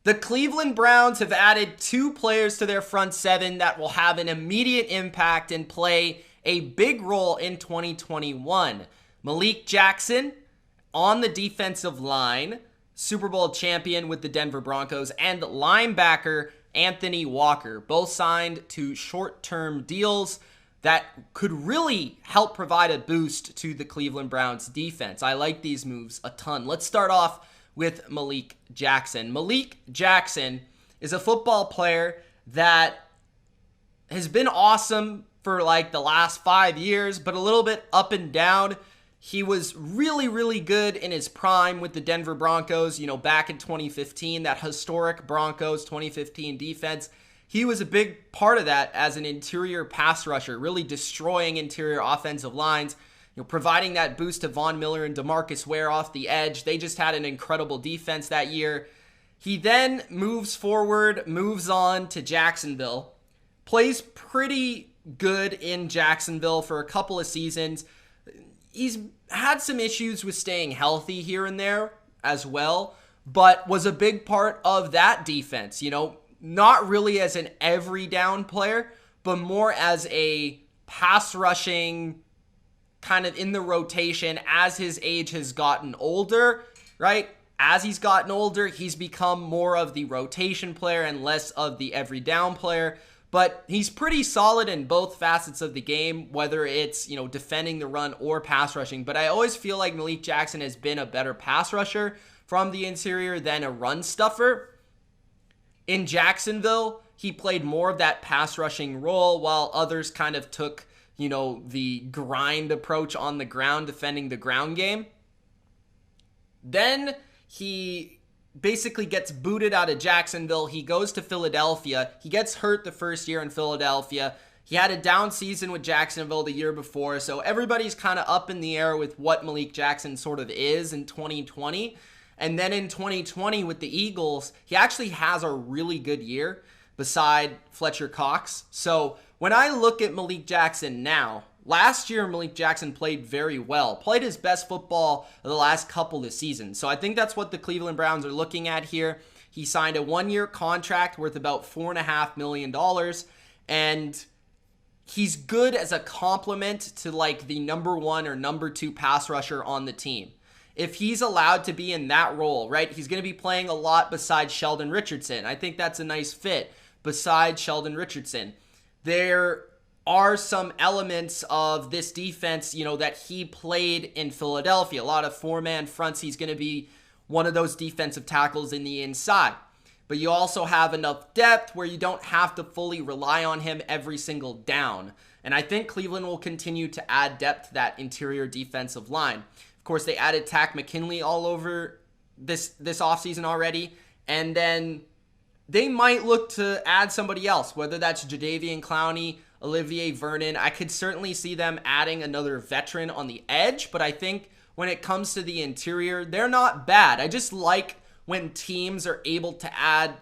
The Cleveland Browns have added 2 players to their front 7 that will have an immediate impact and play a big role in 2021. Malik Jackson on the defensive line, Super Bowl champion with the Denver Broncos, and linebacker Anthony Walker, both signed to short-term deals that could really help provide a boost to the Cleveland Browns defense. I like these moves a ton. Let's start off with Malik Jackson. Malik Jackson is a football player that has been awesome for like the last 5 years, but a little bit up and down. He was really, really good in his prime with the Denver Broncos, back in 2015, that historic Broncos 2015 defense. He was a big part of that as an interior pass rusher, really destroying interior offensive lines, providing that boost to Von Miller and DeMarcus Ware off the edge. They just had an incredible defense that year. He then moves forward, moves on to Jacksonville, plays pretty good in Jacksonville for a couple of seasons. He's had some issues with staying healthy here and there as well, but was a big part of that defense, not really as an every down player, but more as a pass rushing kind of in the rotation as his age has gotten older, right? As he's gotten older, he's become more of the rotation player and less of the every down player. But he's pretty solid in both facets of the game, whether it's, defending the run or pass rushing. But I always feel like Malik Jackson has been a better pass rusher from the interior than a run stuffer. In Jacksonville, he played more of that pass rushing role, while others kind of took the grind approach on the ground, defending the ground game. Then he basically gets booted out of Jacksonville. He goes to Philadelphia. He gets hurt the first year in Philadelphia. He had a down season with Jacksonville the year before, so everybody's kind of up in the air with what Malik Jackson sort of is in 2020. And then in 2020 with the Eagles, he actually has a really good year beside Fletcher Cox. So when I look at Malik Jackson now, last year Malik Jackson played very well, played his best football of the last couple of seasons. So I think that's what the Cleveland Browns are looking at here. He signed a 1-year contract worth about $4.5 million, and he's good as a complement to like the number 1 or number 2 pass rusher on the team. If he's allowed to be in that role, right, he's going to be playing a lot beside Sheldon Richardson. I think that's a nice fit beside Sheldon Richardson. There are some elements of this defense, that he played in Philadelphia. A lot of 4-man fronts. He's going to be one of those defensive tackles in the inside. But you also have enough depth where you don't have to fully rely on him every single down. And I think Cleveland will continue to add depth to that interior defensive line. Of course, they added Takk McKinley all over this offseason already. And then they might look to add somebody else, whether that's Jadeveon Clowney, Olivier Vernon. I could certainly see them adding another veteran on the edge, but I think when it comes to the interior, they're not bad. I just like when teams are able to add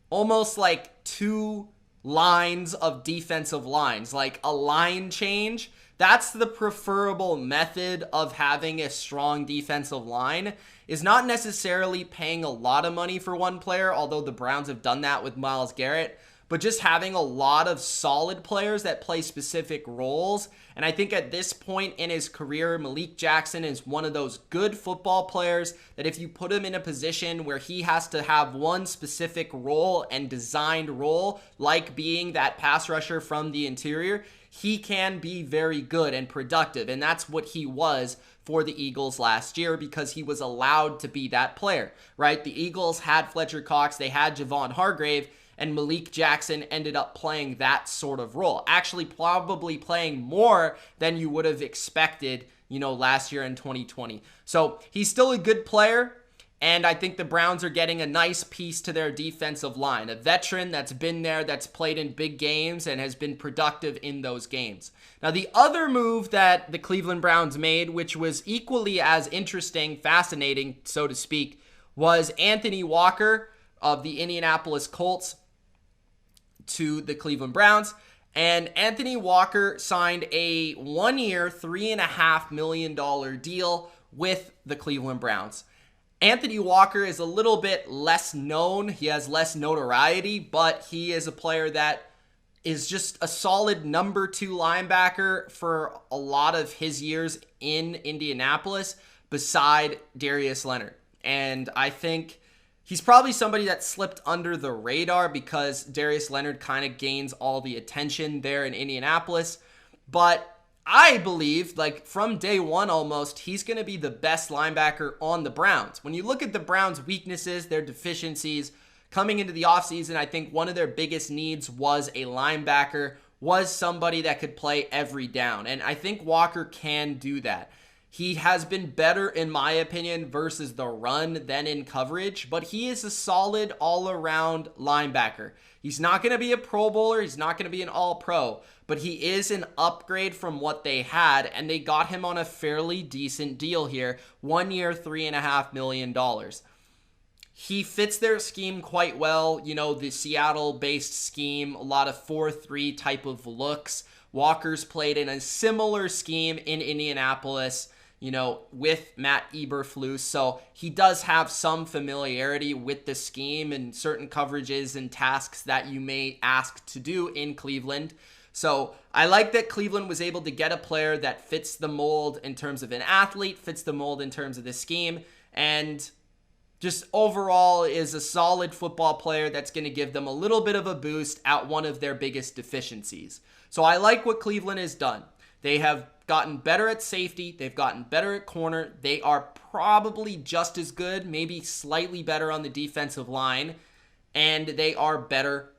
almost like 2 lines of defensive lines, like a line change. That's the preferable method of having a strong defensive line, is not necessarily paying a lot of money for one player, although the Browns have done that with Myles Garrett, but just having a lot of solid players that play specific roles. And I think at this point in his career, Malik Jackson is one of those good football players that if you put him in a position where he has to have one specific role and designed role, like being that pass rusher from the interior, he can be very good and productive. And that's what he was for the Eagles last year, because he was allowed to be that player, right? The Eagles had Fletcher Cox, they had Javon Hargrave, and Malik Jackson ended up playing that sort of role. Actually, probably playing more than you would have expected, last year in 2020. So he's still a good player, and I think the Browns are getting a nice piece to their defensive line. A veteran that's been there, that's played in big games, and has been productive in those games. Now, the other move that the Cleveland Browns made, which was equally as interesting, fascinating, so to speak, was Anthony Walker of the Indianapolis Colts to the Cleveland Browns. And Anthony Walker signed a 1-year, $3.5 million deal with the Cleveland Browns. Anthony Walker is a little bit less known. He has less notoriety, but he is a player that is just a solid number 2 linebacker for a lot of his years in Indianapolis beside Darius Leonard. And I think he's probably somebody that slipped under the radar because Darius Leonard kind of gains all the attention there in Indianapolis. But I believe, like from day one almost, he's going to be the best linebacker on the Browns. When you look at the Browns' weaknesses, their deficiencies, coming into the offseason, I think one of their biggest needs was a linebacker, was somebody that could play every down. And I think Walker can do that. He has been better, in my opinion, versus the run than in coverage, but he is a solid all-around linebacker. He's not going to be a Pro Bowler. He's not going to be an All-Pro, but he is an upgrade from what they had, and they got him on a fairly decent deal here. 1 year, $3.5 million. He fits their scheme quite well. You know, the Seattle-based scheme, a lot of 4-3 type of looks. Walker's played in a similar scheme in Indianapolis, you know, with Matt Eberflus. So he does have some familiarity with the scheme and certain coverages and tasks that you may ask to do in Cleveland. So I like that Cleveland was able to get a player that fits the mold in terms of an athlete, fits the mold in terms of the scheme, and just overall is a solid football player that's going to give them a little bit of a boost at one of their biggest deficiencies. So I like what Cleveland has done. They have gotten better at safety. They've gotten better at corner. They are probably just as good, maybe slightly better on the defensive line, and they are better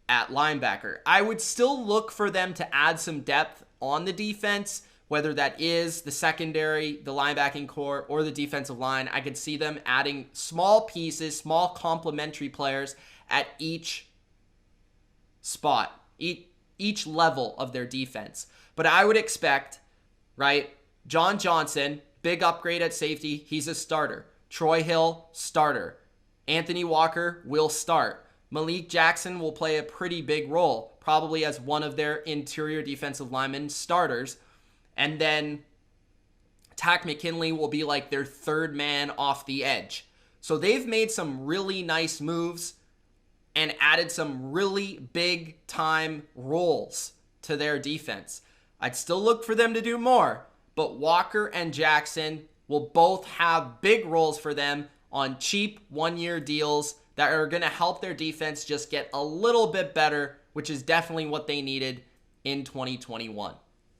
at linebacker. I would still look for them to add some depth on the defense, whether that is the secondary, the linebacking core, or the defensive line. I could see them adding small pieces, small complementary players at each spot, each level of their defense. But I would expect, right, John Johnson, big upgrade at safety, he's a starter. Troy Hill, starter. Anthony Walker will start. Malik Jackson will play a pretty big role, probably as one of their interior defensive linemen starters. And then Takk McKinley will be like their third man off the edge. So they've made some really nice moves and added some really big time roles to their defense. I'd still look for them to do more, but Walker and Jackson will both have big roles for them on cheap 1-year deals that are going to help their defense just get a little bit better, which is definitely what they needed in 2021.